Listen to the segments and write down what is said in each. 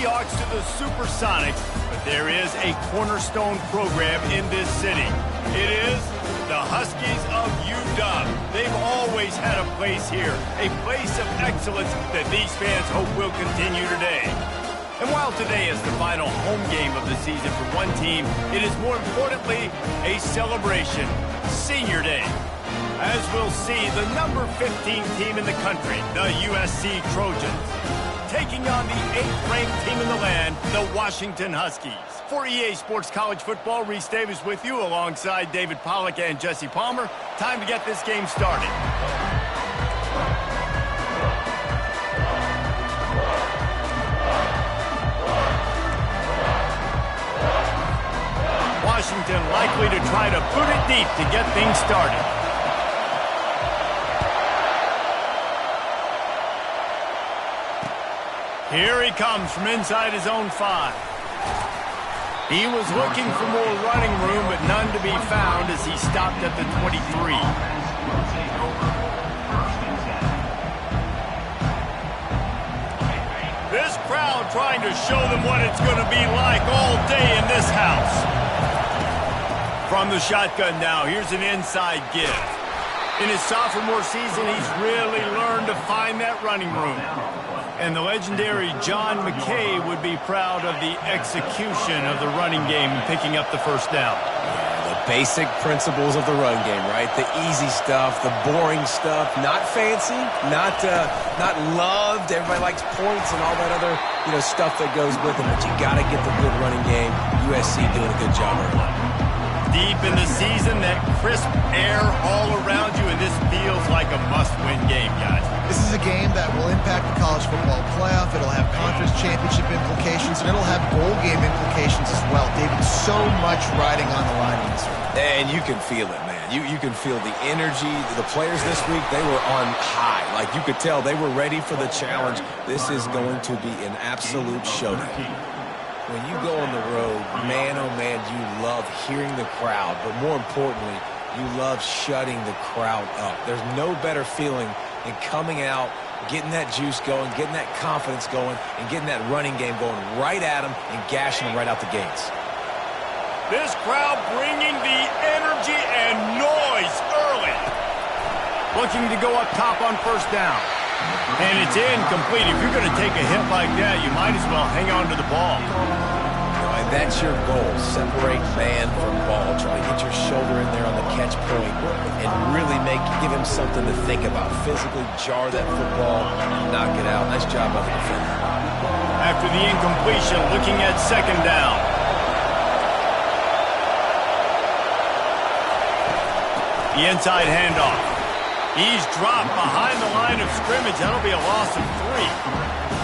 Seahawks to the Supersonics, but there is a cornerstone program in this city. It is the Huskies of UW. They've always had a place here, a place of excellence that these fans hope will continue today. And while today is the final home game of the season for one team, it is more importantly a celebration, Senior Day. As we'll see, the number 15 team in the country, the USC Trojans, taking on the 8th-ranked team in the land, the Washington Huskies. For EA Sports College Football, Reese Davis with you alongside David Pollack and Jesse Palmer. Time to get this game started. Washington likely to try to boot it deep to get things started. Here he comes from inside his own 5. He was looking for more running room, but none to be found as he stopped at the 23. This crowd trying to show them what it's going to be like all day in this house. From the shotgun now, here's an inside give. In his sophomore season, he's really learned to find that running room. And the legendary John McKay would be proud of the execution of the running game and picking up the first down. Yeah, the basic principles of the run game, right? The easy stuff, the boring stuff, not fancy, not loved. Everybody likes points and all that other, stuff that goes with it. But you got to get the good running game. USC doing a good job of it. Deep in the season, that crisp air all around you, and this feels like a must-win game, guys. This is a game that will impact the college football playoff. It'll have conference championship implications, and it'll have bowl game implications as well. David, so much riding on the line in this one. And you can feel it, man. You can feel the energy. The players this week, they were on high. Like, you could tell they were ready for the challenge. This is going to be an absolute showdown. When you go on the road, man, oh man, you love hearing the crowd. But more importantly, you love shutting the crowd up. There's no better feeling than coming out, getting that juice going, getting that confidence going, and getting that running game going right at them and gashing them right out the gates. This crowd bringing the energy and noise early. Looking to go up top on first down. And it's incomplete. If you're going to take a hit like that, you might as well hang on to the ball. And that's your goal. Separate man from ball. Try to get your shoulder in there on the catch point and really give him something to think about. Physically jar that football and knock it out. Nice job by the defender. After the incompletion, looking at second down. The inside handoff. He's dropped behind the line of scrimmage. That'll be a loss of 3.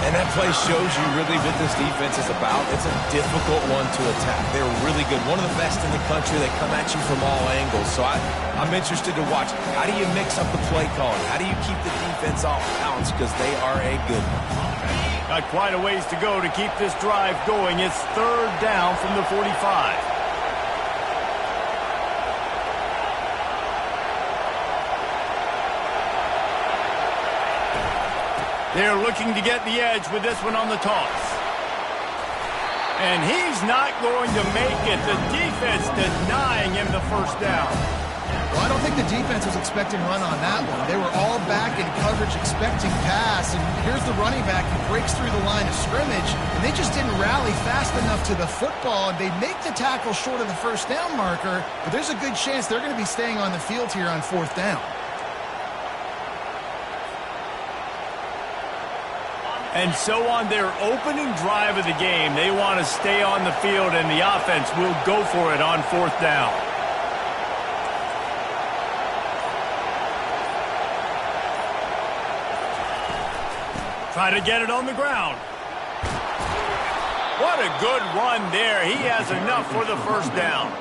And that play shows you really what this defense is about. It's a difficult one to attack. They're really good. One of the best in the country. They come at you from all angles. So I'm interested to watch. How do you mix up the play calling? How do you keep the defense off balance? Because they are a good one. Got quite a ways to go to keep this drive going. It's third down from the 45. They're looking to get the edge with this one on the toss. And he's not going to make it. The defense denying him the first down. Well, I don't think the defense was expecting run on that one. They were all back in coverage expecting pass. And here's the running back who breaks through the line of scrimmage. And they just didn't rally fast enough to the football. And they make the tackle short of the first down marker. But there's a good chance they're going to be staying on the field here on fourth down. And so on their opening drive of the game, they want to stay on the field, and the offense will go for it on fourth down. Try to get it on the ground. What a good run there. He has enough for the first down.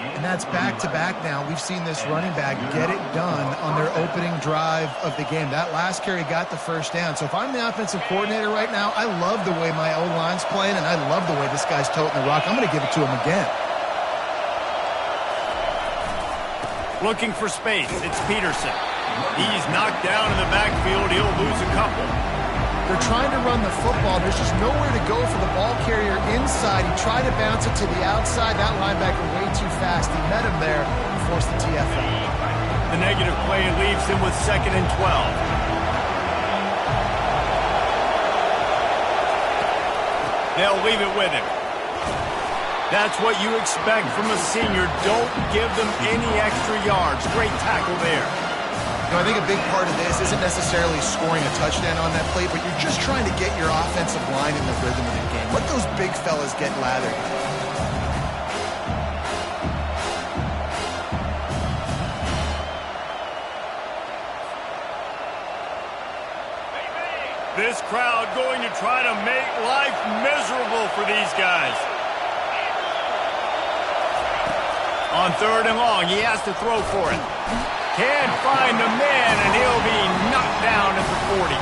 And that's back-to-back now. We've seen this running back get it done on their opening drive of the game. That last carry got the first down. So if I'm the offensive coordinator right now, I love the way my O-line's playing, and I love the way this guy's toting the rock. I'm going to give it to him again. Looking for space. It's Peterson. He's knocked down in the backfield. He'll lose a couple. They're trying to run the football. There's just nowhere to go for the ball carrier inside. He tried to bounce it to the outside. That linebacker way too fast. He met him there and forced the TFL. The negative play leaves him with 2nd and 12. They'll leave it with him. That's what you expect from a senior. Don't give them any extra yards. Great tackle there. You know, I think a big part of this isn't necessarily scoring a touchdown on that play, but you're just trying to get your offensive line in the rhythm of the game. Let those big fellas get lathered. This crowd going to try to make life miserable for these guys. On 3rd and long, he has to throw for it. Can't find a man, and he'll be knocked down at the 40.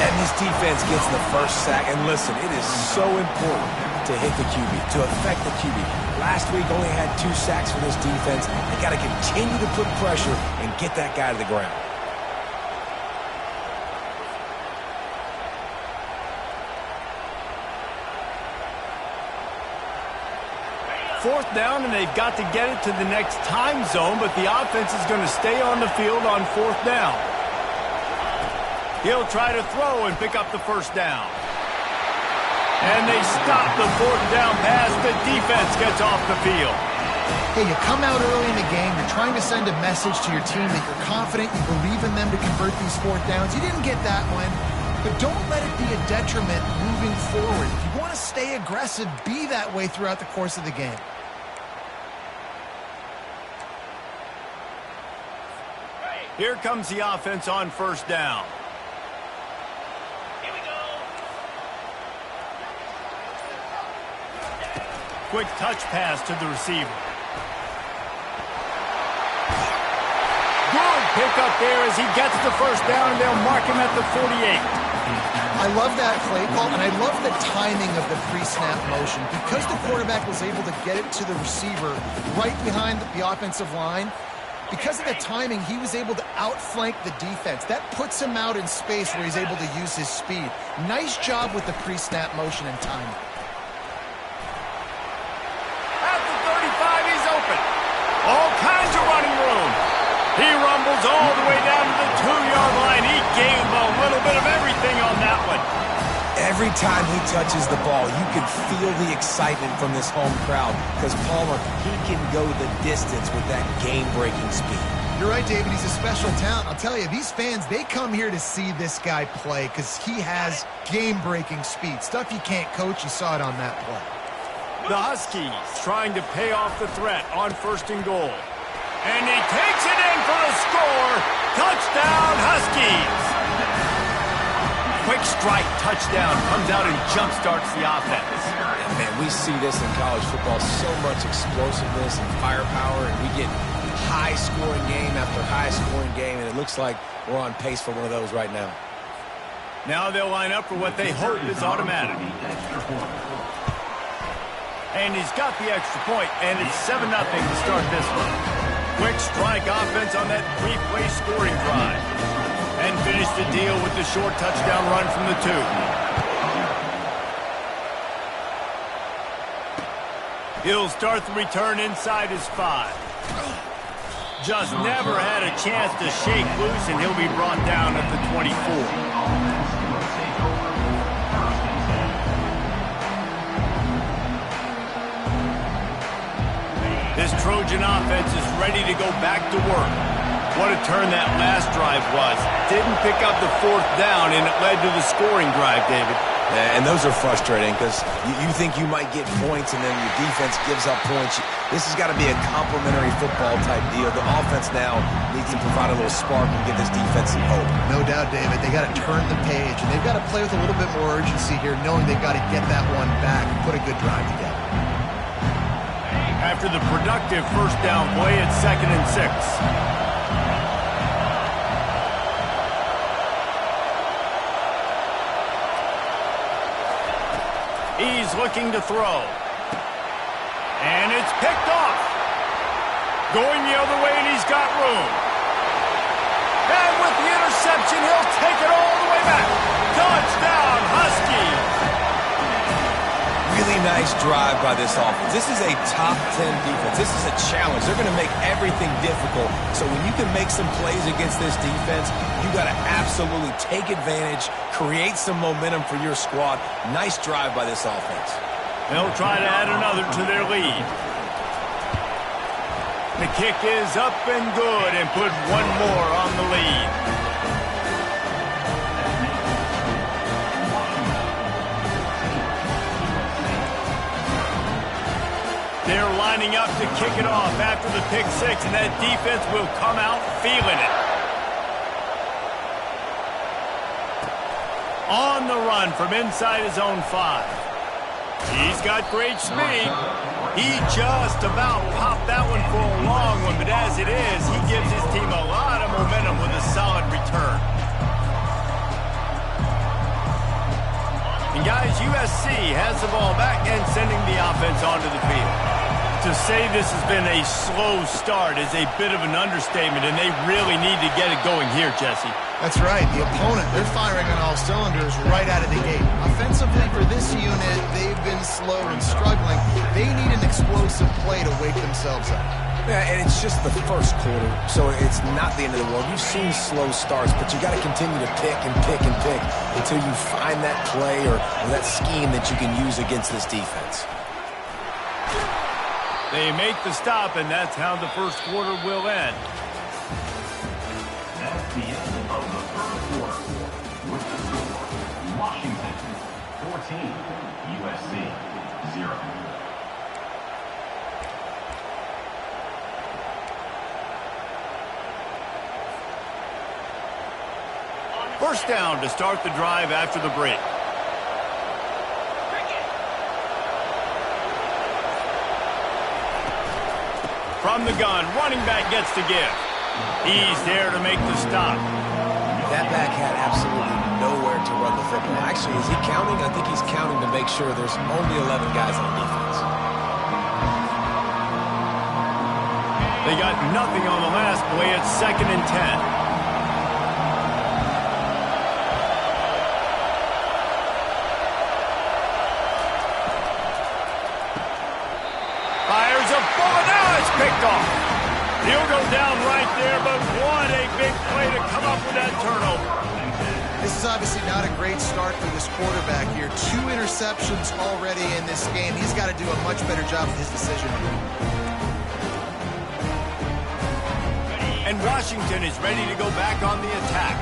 And this defense gets the first sack. And listen, it is so important to hit the QB, to affect the QB. Last week only had 2 sacks for this defense. They got to continue to put pressure and get that guy to the ground. Fourth down, and they've got to get it to the next time zone, but the offense is going to stay on the field on 4th down. He'll try to throw and pick up the 1st down. And they stop the 4th down pass. The defense gets off the field. Hey, you come out early in the game, you're trying to send a message to your team that you're confident, you believe in them to convert these 4th downs. You didn't get that one, but don't let it be a detriment moving forward. If you want to stay aggressive, be that way throughout the course of the game. Here comes the offense on 1st down. Here we go. Quick touch pass to the receiver. Good pickup there as he gets the 1st down, and they'll mark him at the 48. I love that play call, and I love the timing of the pre-snap motion. Because the quarterback was able to get it to the receiver right behind the offensive line, because of the timing, he was able to outflank the defense. That puts him out in space where he's able to use his speed. Nice job with the pre-snap motion and timing. At the 35, he's open. All kinds of running room. He rumbles all the way down to the 2-yard line. He gave a little bit of everything on that one. Every time he touches the ball, you can feel the excitement from this home crowd because Palmer, he can go the distance with that game-breaking speed. You're right, David. He's a special talent. I'll tell you, these fans, they come here to see this guy play because he has game-breaking speed. Stuff you can't coach. You saw it on that play. The Huskies trying to pay off the threat on 1st and goal. And he takes it in for the score. Touchdown, Huskies. Quick strike touchdown comes out and jump-starts the offense. And man, we see this in college football, so much explosiveness and firepower, and we get high-scoring game after high-scoring game, and it looks like we're on pace for one of those right now. Now they'll line up for what they hope is automatic. And he's got the extra point, and it's 7-0 to start this one. Quick strike offense on that 3-play scoring drive. And finish the deal with the short touchdown run from the 2. He'll start the return inside his 5. Just never had a chance to shake loose, and he'll be brought down at the 24. This Trojan offense is ready to go back to work. What a turn that last drive was. Didn't pick up the 4th down, and it led to the scoring drive, David. Yeah, and those are frustrating because you think you might get points and then your defense gives up points. This has got to be a complementary football type deal. The offense now needs to provide a little spark and give this defense some hope. No doubt, David. They got to turn the page, and they've got to play with a little bit more urgency here, knowing they've got to get that one back and put a good drive together. After the productive 1st down play, it's 2nd and 6. He's looking to throw. And it's picked off. Going the other way, and he's got room. And with the interception, he'll take it all the way back to Touchdown, Huskies! Really nice drive by this offense. This is a top 10 defense. This is a challenge. They're going to make everything difficult. So when you can make some plays against this defense, you got to absolutely take advantage, create some momentum for your squad. Nice drive by this offense. They'll try to add another to their lead. The kick is up and good and put one more on the lead. They're lining up to kick it off after the pick six, and that defense will come out feeling it. On the run from inside his own 5. He's got great speed. He just about popped that one for a long one, but as it is, he gives his team a lot of momentum with a solid return. And guys, USC has the ball back and sending the offense onto the field. To say this has been a slow start is a bit of an understatement, and they really need to get it going here, Jesse. That's right. The opponent, they're firing on all cylinders right out of the gate. Offensively for this unit, they've been slow and struggling. They need an explosive play to wake themselves up. Yeah, and it's just the first quarter, so it's not the end of the world. You've seen slow starts, but you got to continue to pick and pick and pick until you find that play or that scheme that you can use against this defense. They make the stop, and that's how the first quarter will end. That's the end of the first quarter. With the score, Washington 14, USC 0. First down to start the drive after the break. From the gun, running back gets to give. He's there to make the stop. That back had absolutely nowhere to run the football. Actually, is he counting? I think he's counting to make sure there's only 11 guys on defense. They got nothing on the last play. It's 2nd and 10. Fires a bullet. Now it's picked off. He'll go down right there, but what a big play to come up with that turnover. This is obviously not a great start for this quarterback here. 2 interceptions already in this game. He's got to do a much better job with his decision-making. And Washington is ready to go back on the attack.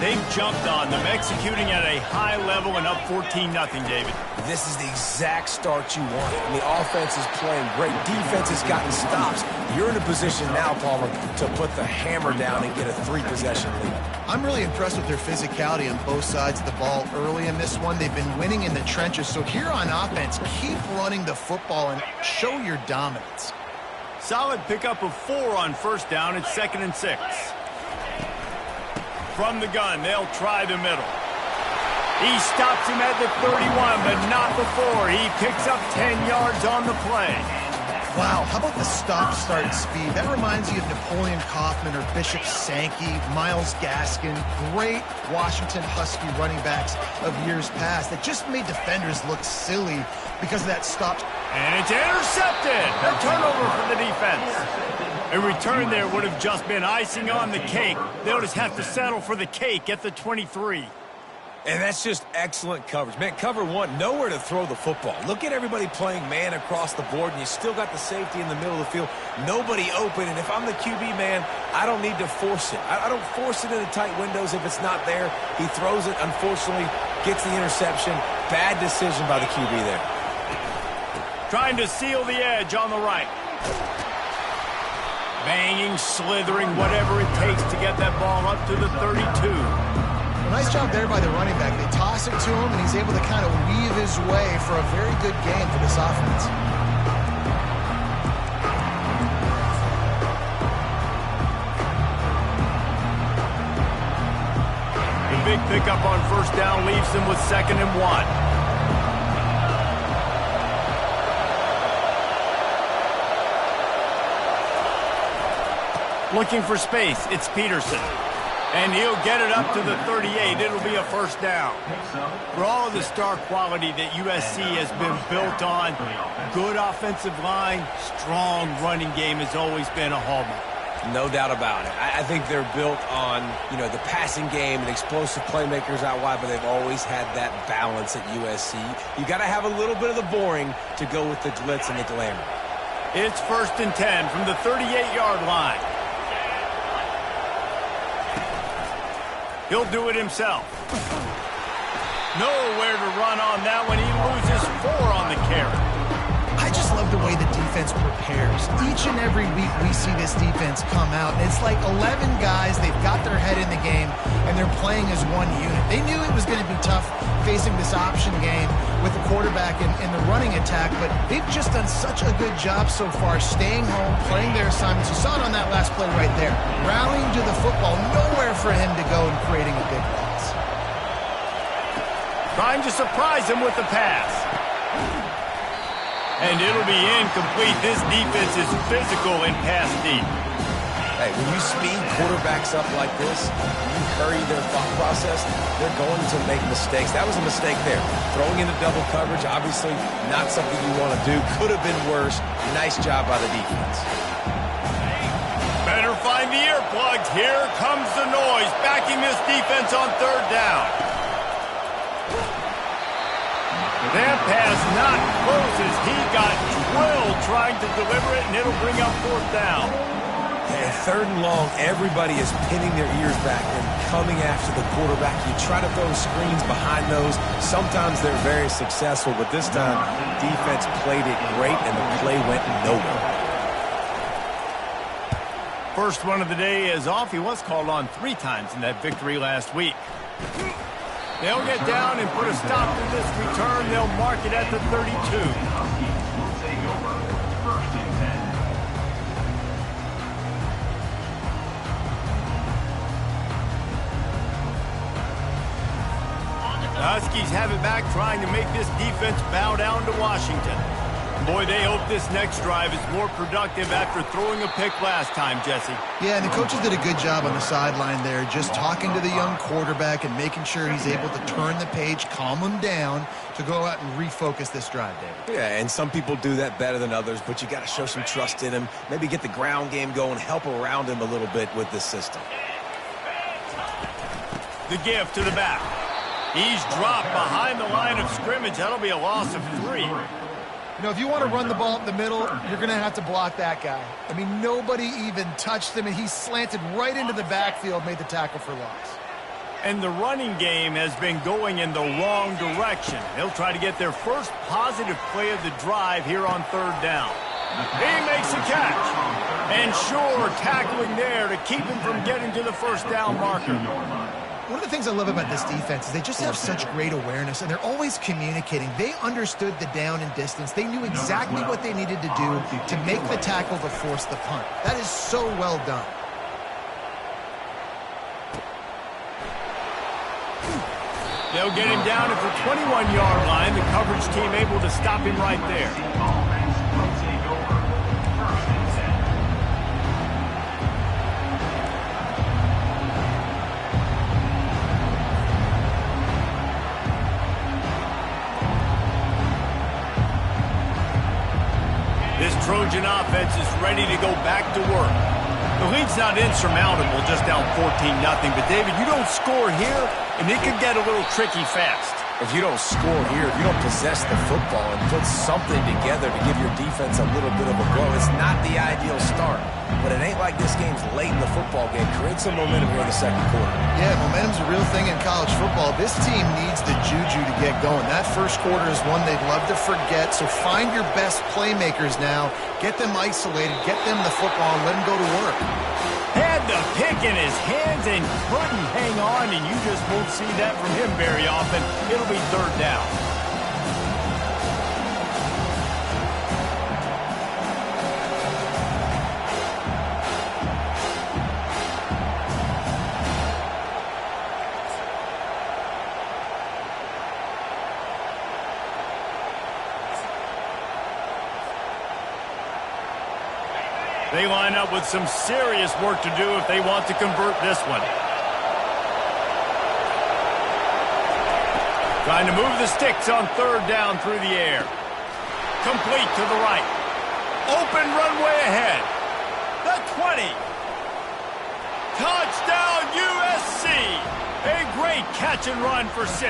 They've jumped on them, executing at a high level and up 14-0, David. This is the exact start you want. And the offense is playing great. Defense has gotten stops. You're in a position now, Palmer, to put the hammer down and get a 3-possession lead. I'm really impressed with their physicality on both sides of the ball early in this one. They've been winning in the trenches. So here on offense, keep running the football and show your dominance. Solid pickup of 4 on first down. It's 2nd and 6. From the gun, they'll try the middle. He stops him at the 31, but not before. He picks up 10 yards on the play. Wow, how about the stop-start speed? That reminds you of Napoleon Kaufman or Bishop Sankey, Myles Gaskin, great Washington Husky running backs of years past that just made defenders look silly because of that stop. And it's intercepted. A turnover for the defense. A return there would have just been icing on the cake. They'll just have to settle for the cake at the 23. And that's just excellent coverage. Man, cover 1, nowhere to throw the football. Look at everybody playing man across the board, and you still got the safety in the middle of the field. Nobody open, and if I'm the QB, man, I don't need to force it. I don't force it into tight windows if it's not there. He throws it, unfortunately, gets the interception. Bad decision by the QB there. Trying to seal the edge on the right. Banging, slithering, whatever it takes to get that ball up to the 32. Well, nice job there by the running back. They toss it to him, and he's able to kind of weave his way for a very good game for this offense. The big pickup on first down leaves them with 2nd and 1. Looking for space, it's Peterson. And he'll get it up to the 38. It'll be a first down. For all of the star quality that USC has been built on, good offensive line, strong running game has always been a hallmark. No doubt about it. I think they're built on, the passing game and explosive playmakers out wide, but they've always had that balance at USC. You got to have a little bit of the boring to go with the glitz and the glamour. It's 1st and 10 from the 38-yard line. He'll do it himself. Nowhere to run on that one. He loses 4 on the carry. I just love the way the defense prepares. Each and every week we see this defense come out, and it's like 11 guys, they've got their head in the game, and they're playing as one unit. They knew it was going to be tough facing this option game with the quarterback in the running attack, but they've just done such a good job so far staying home, playing their assignments. You saw it on that last play right there. Rallying to the football, nowhere for him to go and creating a big loss. Trying to surprise him with the pass. And it'll be incomplete. This defense is physical and pass deep. Hey, when you speed quarterbacks up like this, you hurry their thought process, they're going to make mistakes. That was a mistake there. Throwing into double coverage, obviously not something you want to do. Could have been worse. Nice job by the defense. Better find the earplugs. Here comes the noise, backing this defense on 3rd down. That pass not close as he got drilled trying to deliver it, and it'll bring up 4th down. And 3rd and long, everybody is pinning their ears back and coming after the quarterback. You try to throw screens behind those. Sometimes they're very successful, but this time, defense played it great, and the play went nowhere. First one of the day is off. He was called on 3 times in that victory last week. They'll get down and put a stop to this return. They'll mark it at the 32. The Huskies have it back, trying to make this defense bow down to Washington. Boy, they hope this next drive is more productive after throwing a pick last time, Jesse. Yeah, and the coaches did a good job on the sideline there, just talking to the young quarterback and making sure he's able to turn the page, calm him down to go out and refocus this drive, David. Yeah, and some people do that better than others, but you got to show some trust in him, maybe get the ground game going, help around him a little bit with this system. The give to the back. He's dropped behind the line of scrimmage. That'll be a loss of 3. If you want to run the ball up the middle, you're going to have to block that guy. I mean, nobody even touched him, and he slanted right into the backfield, made the tackle for loss. And the running game has been going in the wrong direction. They'll try to get their first positive play of the drive here on 3rd down. He makes a catch. And sure, tackling there to keep him from getting to the first down marker. One of the things I love about this defense is they just have such great awareness, and they're always communicating. They understood the down and distance. They knew exactly what they needed to do to make the tackle to force the punt. That is so well done. They'll get him down at the 21-yard line. The coverage team able to stop him right there. This Trojan offense is ready to go back to work. The lead's not insurmountable, just down 14-0. But, David, you don't score here, and it could get a little tricky fast. If you don't score here, if you don't possess the football and put something together to give your defense a little bit of a go, it's not the ideal start. But it ain't like this game's late in the football game. Create some momentum here in the 2nd quarter. Yeah, momentum's a real thing in college football. This team needs the juju to get going. That first quarter is one they'd love to forget, so find your best playmakers now. Get them isolated, get them the football, and let them go to work. Had the pick in his hands and couldn't hang on, and you just won't see that from him very often. It'll be 3rd down. They line up with some serious work to do if they want to convert this one. Trying to move the sticks on third down through the air. Complete to the right. Open runway ahead. The 20. Touchdown USC. A great catch and run for 6.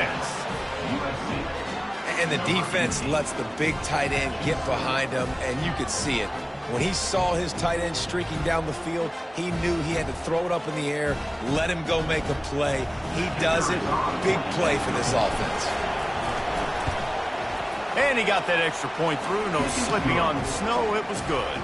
And the defense lets the big tight end get behind him, and you could see it. When he saw his tight end streaking down the field, he knew he had to throw it up in the air, let him go make a play. He does it. Big play for this offense. And he got that extra point through. No slipping on the snow. It was good.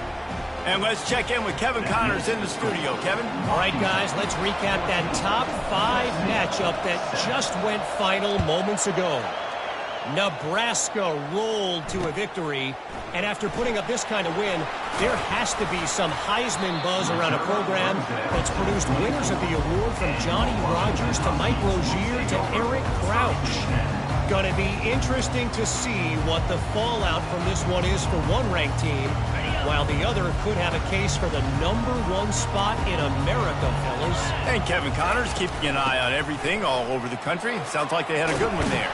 And let's check in with Kevin Connors in the studio. Kevin? All right, guys, let's recap that top 5 matchup that just went final moments ago. Nebraska rolled to a victory, and after putting up this kind of win, there has to be some Heisman buzz around a program that's produced winners of the award from Johnny Rodgers to Mike Rozier to Eric Crouch. Going to be interesting to see what the fallout from this one is for one ranked team, while the other could have a case for the #1 spot in America, fellas. And Kevin Connors keeping an eye on everything all over the country. Sounds like they had a good one there.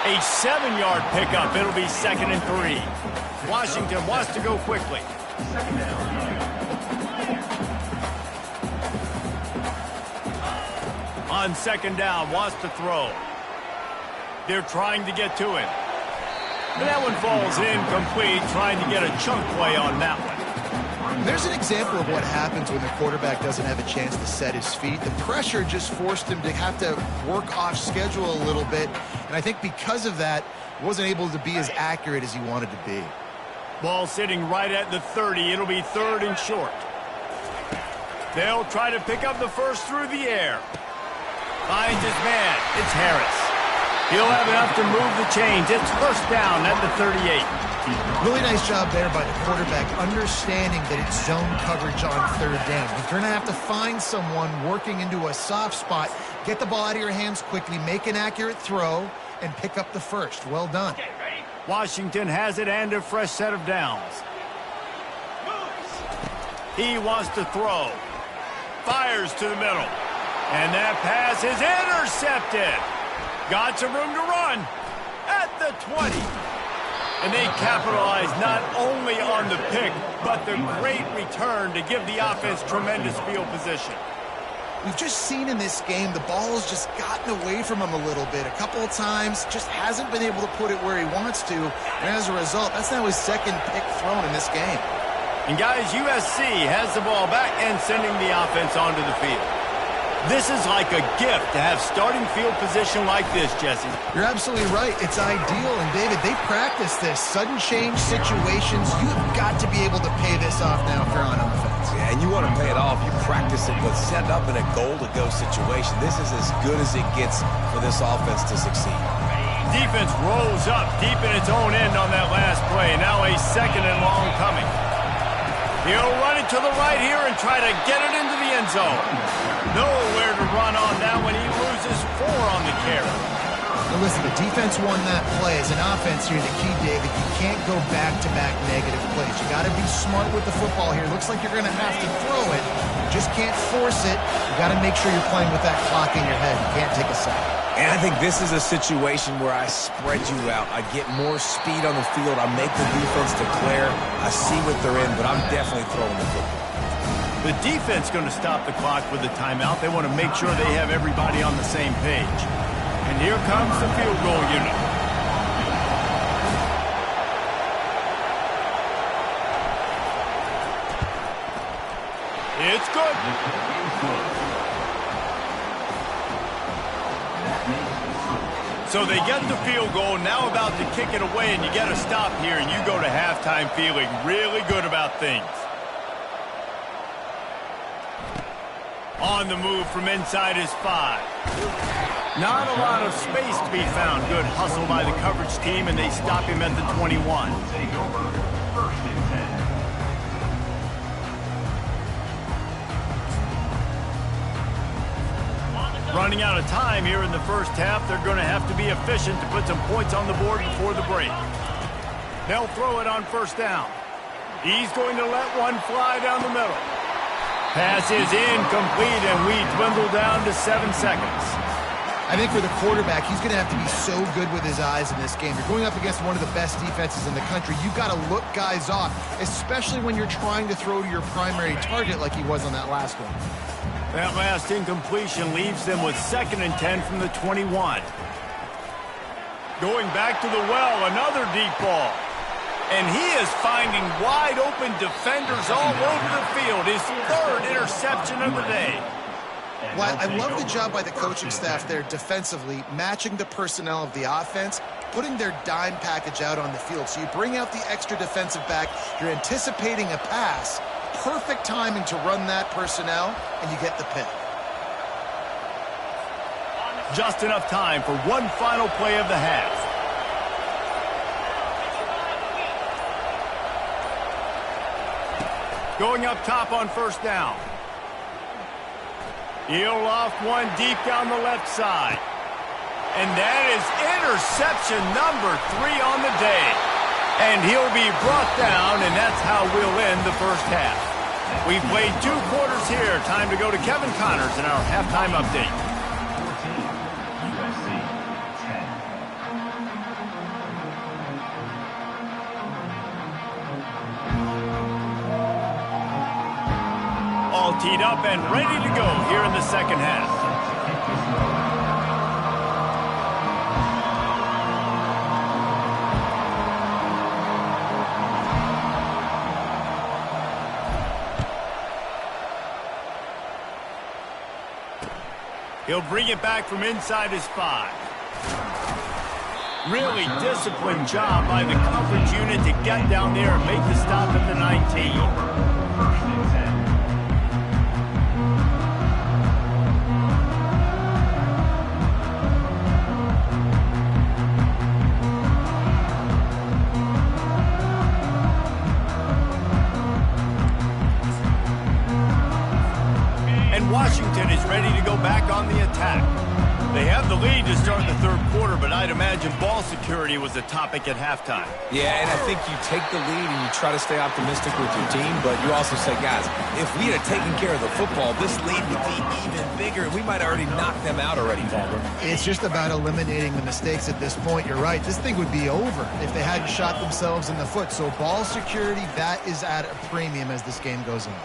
A 7-yard pickup. It'll be 2nd and 3. Washington wants to go quickly. On 2nd down, wants to throw. They're trying to get to him. But that one falls incomplete, trying to get a chunk play on that one. There's an example of what happens when the quarterback doesn't have a chance to set his feet. The pressure just forced him to have to work off schedule a little bit. And I think because of that, wasn't able to be as accurate as he wanted to be. Ball sitting right at the 30. It'll be 3rd and short. They'll try to pick up the first through the air. Finds his man. It's Harris. He'll have enough to move the chains. It's 1st down at the 38. Really nice job there by the quarterback, understanding that it's zone coverage on 3rd down. If you're going to have to find someone working into a soft spot, get the ball out of your hands quickly, make an accurate throw, and pick up the first. Well done. Washington has it and a fresh set of downs. He wants to throw. Fires to the middle. And that pass is intercepted. Got some room to run at the 20. And they capitalize not only on the pick, but the great return to give the offense tremendous field position. We've just seen in this game the ball has just gotten away from him a little bit. A couple of times, just hasn't been able to put it where he wants to. And as a result, that's now his 2nd pick thrown in this game. And guys, USC has the ball back and sending the offense onto the field. This is like a gift to have starting field position like this, Jesse. You're absolutely right. It's ideal. And, David, they practice this. Sudden change situations, you've got to be able to pay this off now if you're on offense. Yeah, and you want to pay it off. You practice it with set up in a goal-to-go situation. This is as good as it gets for this offense to succeed. Defense rolls up deep in its own end on that last play. Now a 2nd and long coming. He'll run it to the right here and try to get it into the end zone. Nowhere to run on that when he loses 4 on the carry. Now listen, the defense won that play. As an offense here, the key, David, you can't go back-to-back negative plays. You got to be smart with the football here. Looks like you're going to have to throw it. You just can't force it. You got to make sure you're playing with that clock in your head. You can't take a sack. And I think this is a situation where I spread you out. I get more speed on the field. I make the defense declare. I see what they're in, but I'm definitely throwing the football. The defense going to stop the clock with the timeout. They want to make sure they have everybody on the same page. And here comes the field goal unit. It's good. So they get the field goal, now about to kick it away, and you get a stop here, and you go to halftime feeling really good about things. On the move from inside his 5. Not a lot of space to be found. Good hustle by the coverage team, and they stop him at the 21. Take over 1st and 10. Running out of time here in the first half. They're going to have to be efficient to put some points on the board before the break. They'll throw it on 1st down. He's going to let one fly down the middle. Pass is incomplete, and we dwindle down to 7 seconds. I think for the quarterback, he's going to have to be so good with his eyes in this game. You're going up against one of the best defenses in the country. You've got to look guys off, especially when you're trying to throw to your primary target like he was on that last one. That last incompletion leaves them with 2nd and 10 from the 21. Going back to the well, another deep ball. And he is finding wide open defenders all over the field. His 3rd interception of the day. Well, I love the job by the coaching staff there defensively, matching the personnel of the offense, putting their dime package out on the field. So you bring out the extra defensive back, you're anticipating a pass, perfect timing to run that personnel, and you get the pick. Just enough time for one final play of the half. Going up top on 1st down. He'll loft one deep down the left side. And that is interception number 3 on the day. And he'll be brought down, and that's how we'll end the first half. We've played 2 quarters here. Time to go to Kevin Connors in our halftime update. 14, USC 10. All teed up and ready to go here in the second half. He'll bring it back from inside his 5. Really disciplined job by the coverage unit to get down there and make the stop at the 19. 1st and 10. Washington is ready to go back on the attack. They have the lead to start the 3rd quarter, but I'd imagine ball security was a topic at halftime. Yeah, and I think you take the lead and you try to stay optimistic with your team, but you also say, guys, if we had taken care of the football, this lead would be even bigger, and we might have already knocked them out already, Palmer. It's just about eliminating the mistakes at this point. You're right. This thing would be over if they hadn't shot themselves in the foot. So ball security, that is at a premium as this game goes on.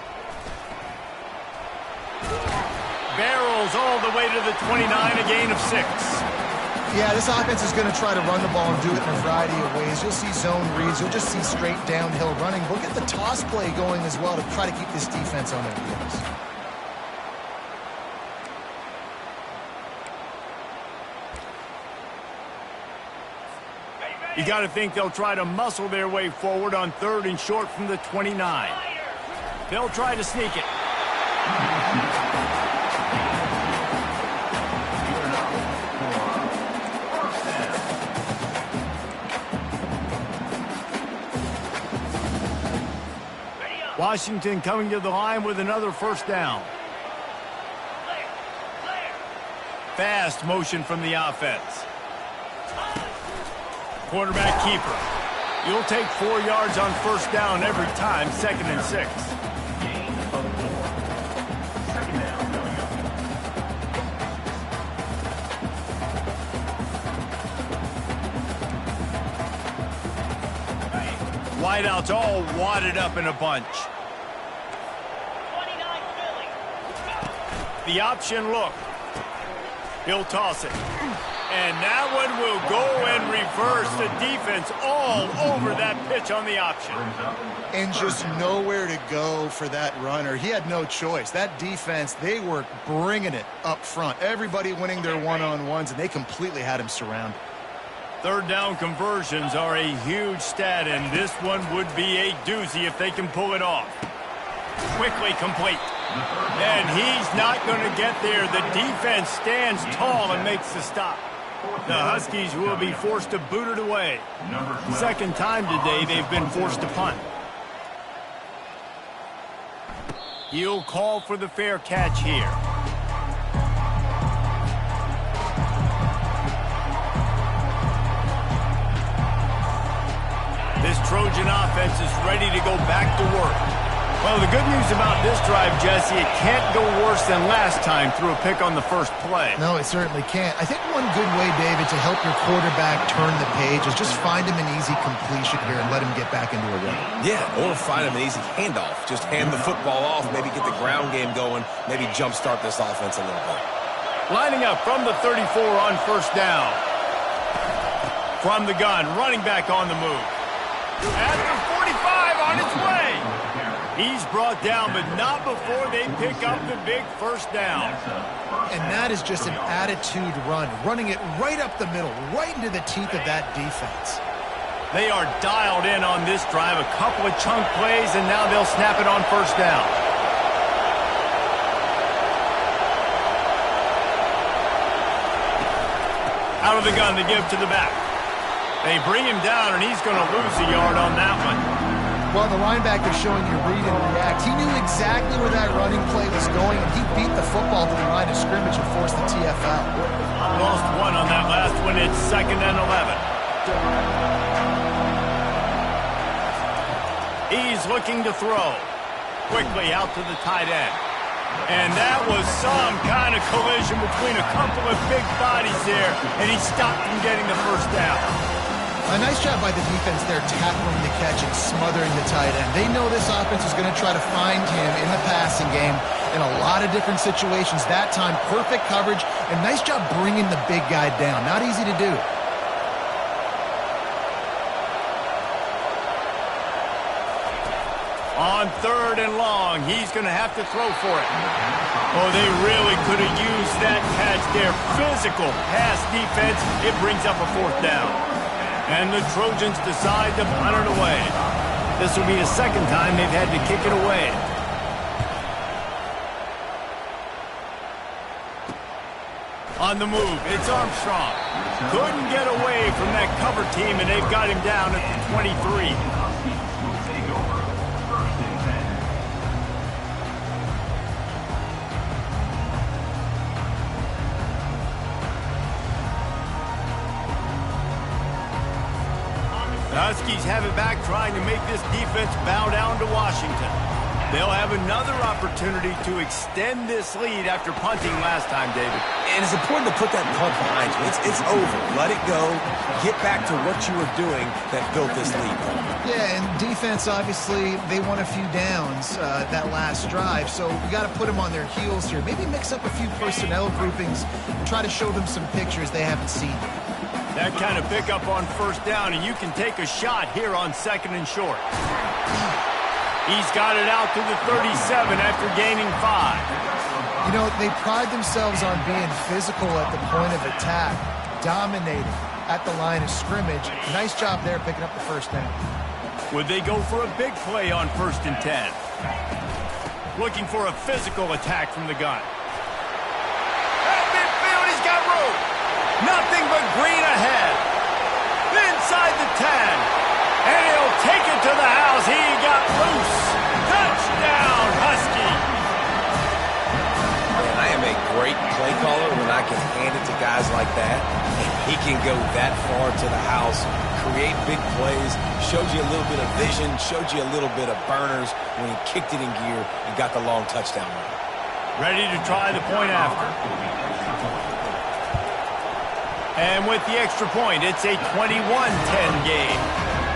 Barrels all the way to the 29, a gain of 6. Yeah, this offense is going to try to run the ball and do it in a variety of ways. You'll see zone reads. You'll just see straight downhill running. We'll get the toss play going as well to try to keep this defense on their heels. You got to think they'll try to muscle their way forward on 3rd and short from the 29. They'll try to sneak it. Washington coming to the line with another 1st down. Fast motion from the offense. Quarterback keeper. You'll take 4 yards on 1st down every time, 2nd and 6. Gain of 4. 2nd down. Wideouts all wadded up in a bunch. The option look. He'll toss it. And that one will go and reverse. The defense all over that pitch on the option. And just nowhere to go for that runner. He had no choice. That defense, they were bringing it up front. Everybody winning their one-on-ones, and they completely had him surrounded. 3rd down conversions are a huge stat, and this one would be a doozy if they can pull it off. Quickly complete. And he's not going to get there. The defense stands tall and makes the stop. The Huskies will be forced to boot it away. 2nd time today they've been forced to punt. He'll call for the fair catch here. This Trojan offense is ready to go back to work. Well, the good news about this drive, Jesse, it can't go worse than last time through a pick on the first play. No, it certainly can't. I think one good way, David, to help your quarterback turn the page is just find him an easy completion here and let him get back into a run. Yeah, or find him an easy handoff. Just hand the football off, maybe get the ground game going, maybe jumpstart this offense a little bit. Lining up from the 34 on first down. From the gun, running back on the move. At the 45 on its way. He's brought down, but not before they pick up the big first down. And that is just an attitude run, running it right up the middle, right into the teeth of that defense. They are dialed in on this drive, a couple of chunk plays, and now they'll snap it on first down. Out of the gun, they give to the back. They bring him down, and he's going to lose a yard on that one. Well, the linebacker showing you read and react. He knew exactly where that running play was going, and he beat the football to the line of scrimmage and forced the TFL. Lost one on that last one. It's 2nd and 11. He's looking to throw. Quickly out to the tight end. And that was some kind of collision between a couple of big bodies there, and he stopped from getting the first down. A nice job by the defense there tackling the catch and smothering the tight end. They know this offense is going to try to find him in the passing game in a lot of different situations. That time, perfect coverage, and nice job bringing the big guy down. Not easy to do. On 3rd and long, he's going to have to throw for it. Oh, they really could have used that catch there. Physical pass defense. It brings up a 4th down. And the Trojans decide to punt it away. This will be the 2nd time they've had to kick it away. On the move, it's Armstrong. Couldn't get away from that cover team, and they've got him down at the 23. The Huskies have it back, trying to make this defense bow down to Washington. They'll have another opportunity to extend this lead after punting last time, David. And it's important to put that punt behind you. It's over. Let it go. Get back to what you were doing that built this lead. Yeah, and defense, obviously, they won a few downs that last drive, so we got to put them on their heels here. Maybe mix up a few personnel groupings and try to show them some pictures they haven't seen. That kind of pickup on first down, and you can take a shot here on 2nd and short. He's got it out to the 37 after gaining 5. You know, they pride themselves on being physical at the point of attack, dominating at the line of scrimmage. Nice job there picking up the first down. Would they go for a big play on 1st and 10? Looking for a physical attack from the gun. At midfield, he's got room. Nothing but green ahead. Inside the 10. And he'll take it to the house. He got loose. Touchdown, Husky. Man, I am a great play caller when I can hand it to guys like that. And he can go that far to the house, create big plays, showed you a little bit of vision, showed you a little bit of burners when he kicked it in gear and got the long touchdown run. Ready to try the point after. And with the extra point, it's a 21-10 game.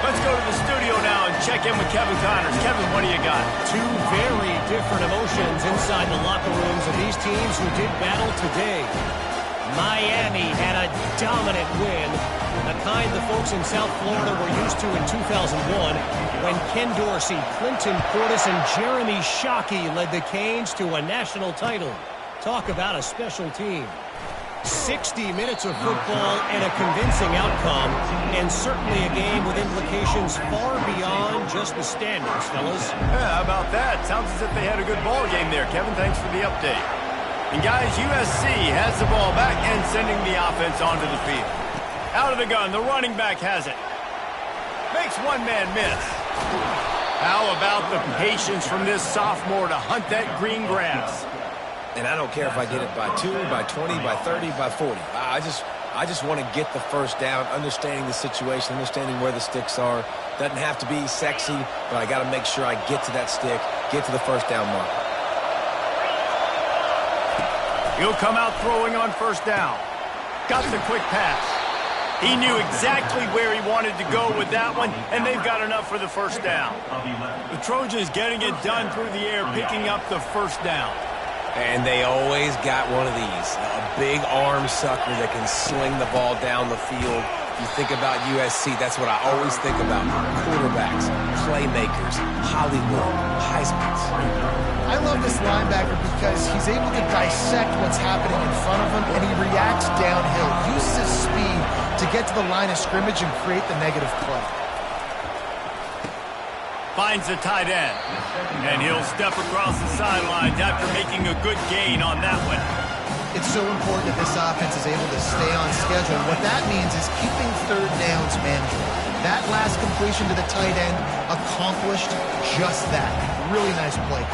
Let's go to the studio now and check in with Kevin Connors. Kevin, what do you got? Two very different emotions inside the locker rooms of these teams who did battle today. Miami had a dominant win, the kind the folks in South Florida were used to in 2001 when Ken Dorsey, Clinton Portis, and Jeremy Shockey led the Canes to a national title. Talk about a special team. 60 minutes of football and a convincing outcome, and certainly a game with implications far beyond just the standings, fellas. Yeah, how about that? Sounds as if they had a good ball game there. Kevin, thanks for the update. And guys, USC has the ball back and sending the offense onto the field. Out of the gun, the running back has it. Makes one man miss. How about the patience from this sophomore to hunt that green grass? And I don't care if I get it by 2, by 20, by 30, by 40. I just want to get the first down, understanding the situation, understanding where the sticks are. Doesn't have to be sexy, but I got to make sure I get to that stick get to the first down mark. He'll come out throwing on first down. Got the quick pass. He knew exactly where he wanted to go with that one, and they've got enough for the first down. The Trojans getting it done through the air, picking up the first down. And they always got one of these, a big arm sucker that can sling the ball down the field. You think about USC, that's what I always think about. Quarterbacks, playmakers, Hollywood, Heismans. I love this linebacker because he's able to dissect what's happening in front of him, and he reacts downhill, uses his speed to get to the line of scrimmage and create the negative play. Finds the tight end, and he'll step across the sidelines after making a good gain on that one. It's so important that this offense is able to stay on schedule. What that means is keeping third downs manageable. That last completion to the tight end accomplished just that. Really nice play.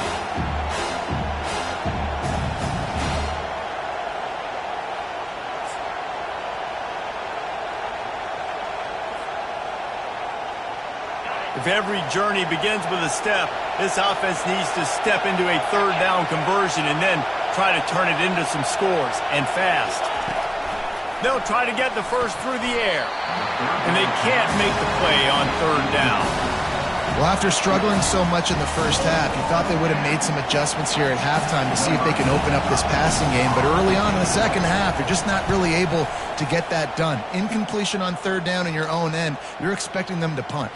If every journey begins with a step, this offense needs to step into a third down conversion and then try to turn it into some scores, and fast. They'll try to get the first through the air, and they can't make the play on third down. Well, after struggling so much in the first half, you thought they would have made some adjustments here at halftime to see if they can open up this passing game, but early on in the second half, they're just not really able to get that done. Incompletion on third down in your own end, you're expecting them to punt.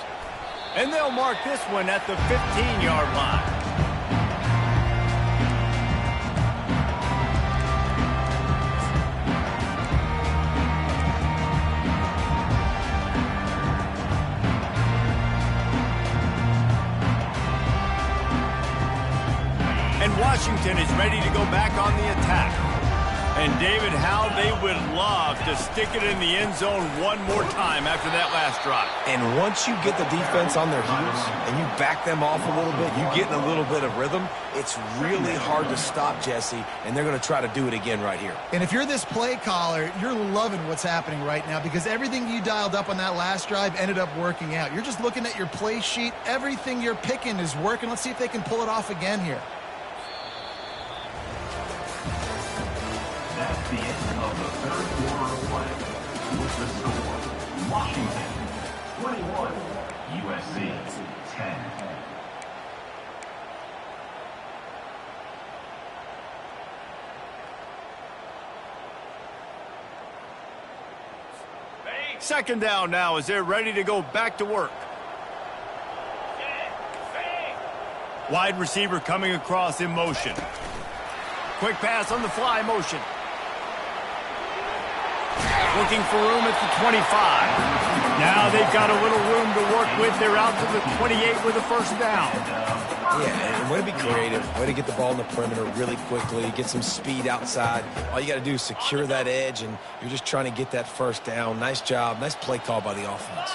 And they'll mark this one at the 15-yard line. And Washington is ready to go back on the attack. And David, how they would love to stick it in the end zone one more time after that last drive. And once you get the defense on their heels and you back them off a little bit, you get in a little bit of rhythm, it's really hard to stop, Jesse, and they're going to try to do it again right here. And if you're this play caller, you're loving what's happening right now because everything you dialed up on that last drive ended up working out. You're just looking at your play sheet. Everything you're picking is working. Let's see if they can pull it off again here. That's the end of the third quarter of play. With the score, Washington 21, USC 10. Second down now as they're ready to go back to work. Wide receiver coming across in motion. Quick pass on the fly motion. Looking for room at the 25. Now they've got a little room to work with. They're out to the 28 with a first down. Yeah, and way to be creative, way to get the ball in the perimeter really quickly, get some speed outside. All you got to do is secure that edge, and you're just trying to get that first down. Nice job, nice play call by the offense.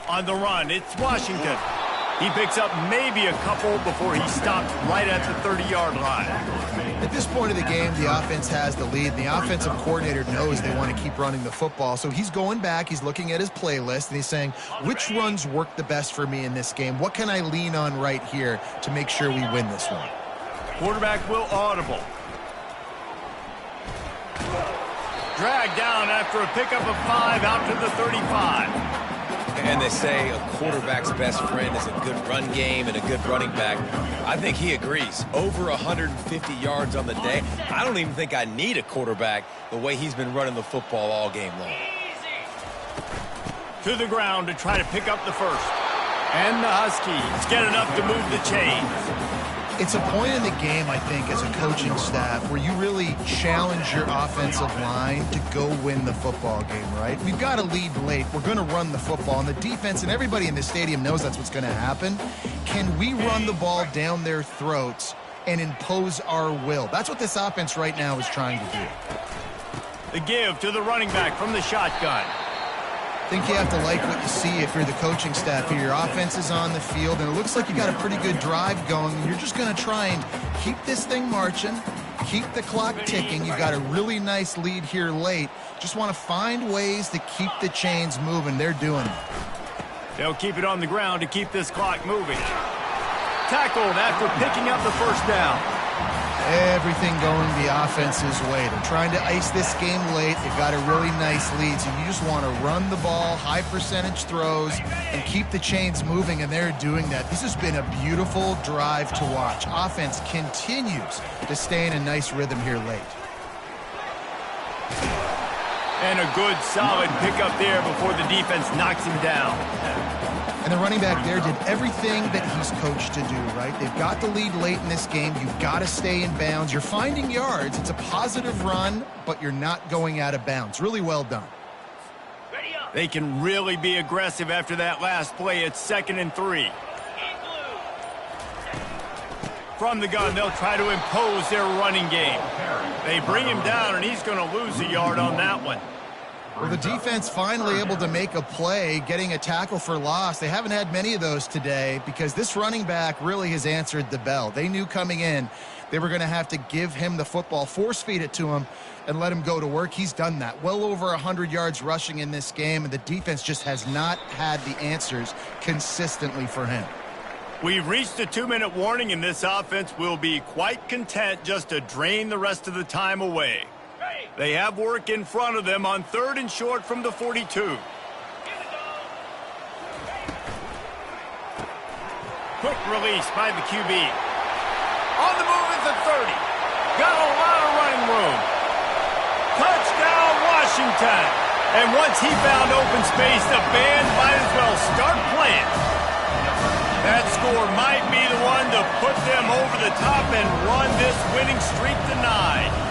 On the run, it's Washington. He picks up maybe a couple before he stops right at the 30-yard line. At this point of the game, the offense has the lead, and the offensive coordinator knows they want to keep running the football. So he's going back, he's looking at his playlist, and he's saying, which runs work the best for me in this game? What can I lean on right here to make sure we win this one? Quarterback will audible. Dragged down after a pickup of 5 out to the 35. And they say a quarterback's best friend is a good run game and a good running back. I think he agrees. Over 150 yards on the day. I don't even think I need a quarterback the way he's been running the football all game long. To the ground to try to pick up the first. And the Huskies get enough to move the chains. It's a point in the game, I think, as a coaching staff where you really challenge your offensive line to go win the football game, right? We've got to lead late. We're going to run the football. And the defense and everybody in the stadium knows that's what's going to happen. Can we run the ball down their throats and impose our will? That's what this offense right now is trying to do. The give to the running back from the shotgun. I think you have to like what you see if you're the coaching staff here. Your offense is on the field, and it looks like you got a pretty good drive going. You're just going to try and keep this thing marching, keep the clock ticking. You've got a really nice lead here late. Just want to find ways to keep the chains moving. They're doing it. They'll keep it on the ground to keep this clock moving. Tackled after picking up the first down. Everything going the offense's way. They're trying to ice this game late. They've got a really nice lead, so you just want to run the ball, high percentage throws, and keep the chains moving, and they're doing that. This has been a beautiful drive to watch. Offense continues to stay in a nice rhythm here late. And a good, solid pickup there before the defense knocks him down. And the running back there did everything that he's coached to do, right? They've got the lead late in this game. You've got to stay in bounds. You're finding yards. It's a positive run, but you're not going out of bounds. Really well done. They can really be aggressive after that last play. It's 2nd and 3. From the gun, they'll try to impose their running game. They bring him down, and he's going to lose a yard on that one. Well, the defense finally able to make a play, getting a tackle for loss. They haven't had many of those today because this running back really has answered the bell. They knew coming in they were going to have to give him the football, force feed it to him, and let him go to work. He's done that. Well over 100 yards rushing in this game, and the defense just has not had the answers consistently for him. We've reached a 2-minute warning, and this offense will be quite content just to drain the rest of the time away. They have work in front of them on 3rd and short from the 42. Quick release by the QB. On the move at the 30. Got a lot of running room. Touchdown, Washington. And once he found open space, the band might as well start playing. That score might be the one to put them over the top and run this winning streak to 9.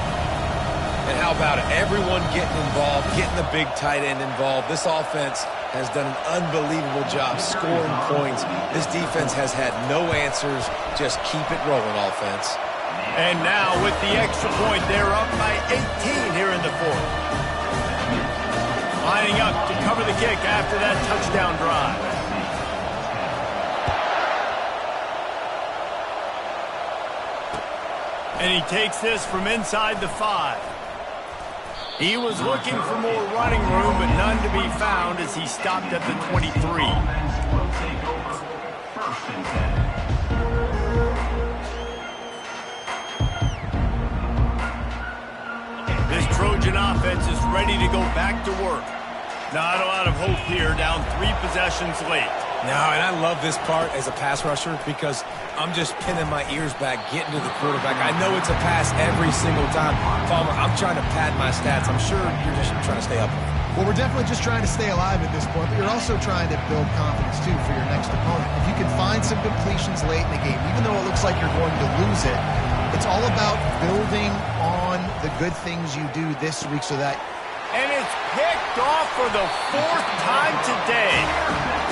And how about it? Everyone getting involved, getting the big tight end involved. This offense has done an unbelievable job scoring points. This defense has had no answers. Just keep it rolling, offense. And now with the extra point, they're up by 18 here in the 4th. Lining up to cover the kick after that touchdown drive. And he takes this from inside the 5. He was looking for more running room, but none to be found as he stopped at the 23. This Trojan offense is ready to go back to work. Not a lot of hope here, down 3 possessions late. No, and I love this part as a pass rusher because I'm just pinning my ears back, getting to the quarterback. I know it's a pass every single time. Palmer, I'm trying to pad my stats. I'm sure you're just trying to stay up. Well, we're definitely just trying to stay alive at this point, but you're also trying to build confidence, too, for your next opponent. If you can find some completions late in the game, even though it looks like you're going to lose it, it's all about building on the good things you do this week so that... And it's picked off for the 4th time today.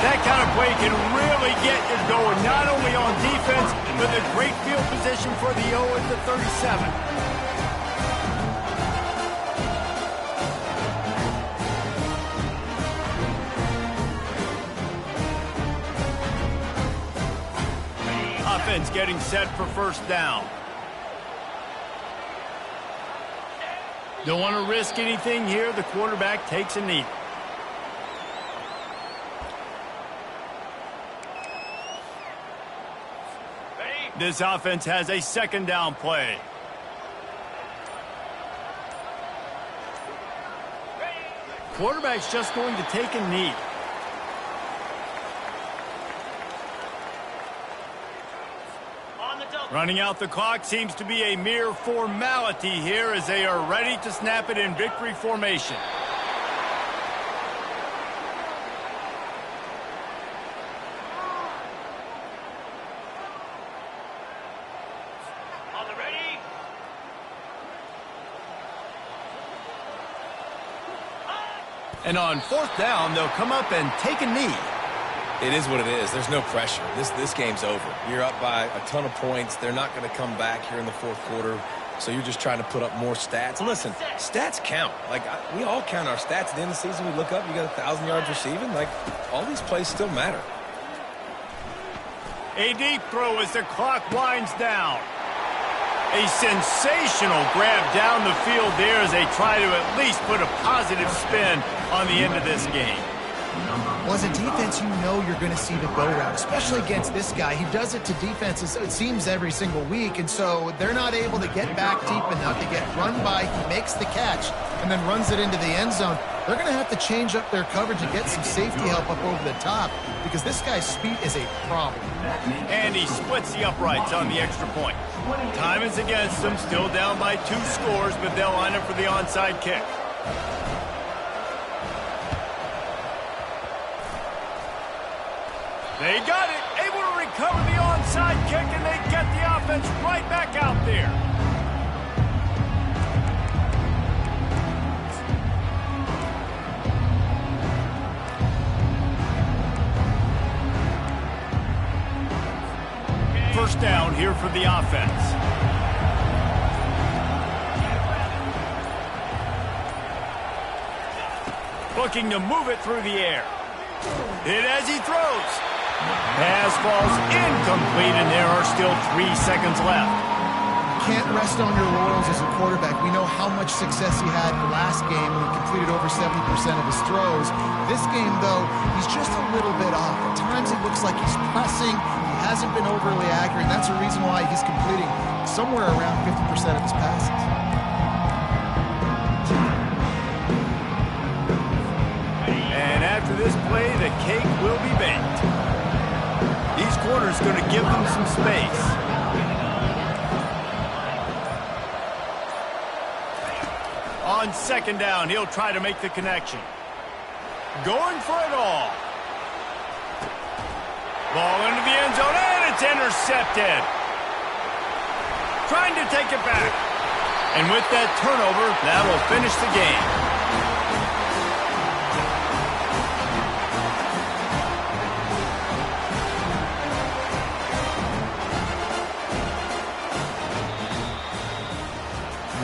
That kind of play can really get you going, not only on defense, but a great field position for the O at the 37. Offense getting set for first down. Don't want to risk anything here. The quarterback takes a knee. This offense has a 2nd down play. Quarterback's just going to take a knee. Running out the clock seems to be a mere formality here as they are ready to snap it in victory formation. On the ready. And on 4th down, they'll come up and take a knee. It is what it is. There's no pressure. This game's over. You're up by a ton of points. They're not going to come back here in the 4th quarter. So you're just trying to put up more stats. And listen, stats count. Like, we all count our stats. At the end of the season, we look up, you got 1,000 yards receiving. Like, all these plays still matter. A deep throw as the clock winds down. A sensational grab down the field there as they try to at least put a positive spin on the end of this game. Well, as a defense, you know you're going to see the go route, especially against this guy. He does it to defenses, it seems, every single week, and so they're not able to get back deep enough. They get run by, he makes the catch, and then runs it into the end zone. They're going to have to change up their coverage and get some safety help up over the top because this guy's speed is a problem. And he splits the uprights on the extra point. Time is against them, still down by 2 scores, but they'll line up for the onside kick. They got it, able to recover the onside kick, and they get the offense right back out there. First down here for the offense. Looking to move it through the air. Hit as he throws. Pass falls incomplete, and there are still 3 seconds left. Can't rest on your laurels as a quarterback. We know how much success he had the last game when he completed over 70% of his throws. This game, though, he's just a little bit off. At times it looks like he's pressing. He hasn't been overly accurate, and that's the reason why he's completing somewhere around 50% of his passes. And after this play, the cake will be baked. These corners going to give them some space. On second down, he'll try to make the connection. Going for it all. Ball into the end zone, and it's intercepted. Trying to take it back. And with that turnover, that'll finish the game.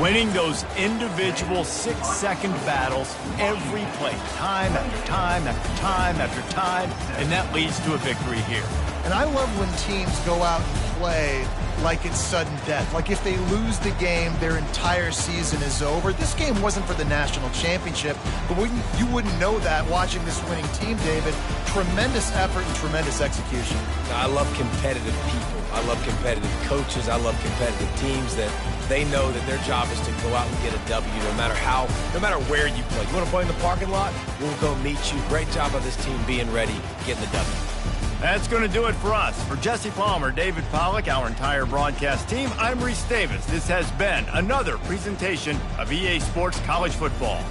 Winning those individual 6-second battles every play, time after time after time after time, and that leads to a victory here. And I love when teams go out and play like it's sudden death. Like if they lose the game, their entire season is over. This game wasn't for the national championship, but you wouldn't know that watching this winning team, David. Tremendous effort and tremendous execution. I love competitive people. I love competitive coaches. I love competitive teams that they know that their job is to go out and get a W no matter where you play. You want to play in the parking lot? We'll go meet you. Great job of this team being ready, getting the W. That's going to do it for us. For Jesse Palmer, David Pollack, our entire broadcast team, I'm Reese Davis. This has been another presentation of EA Sports College Football.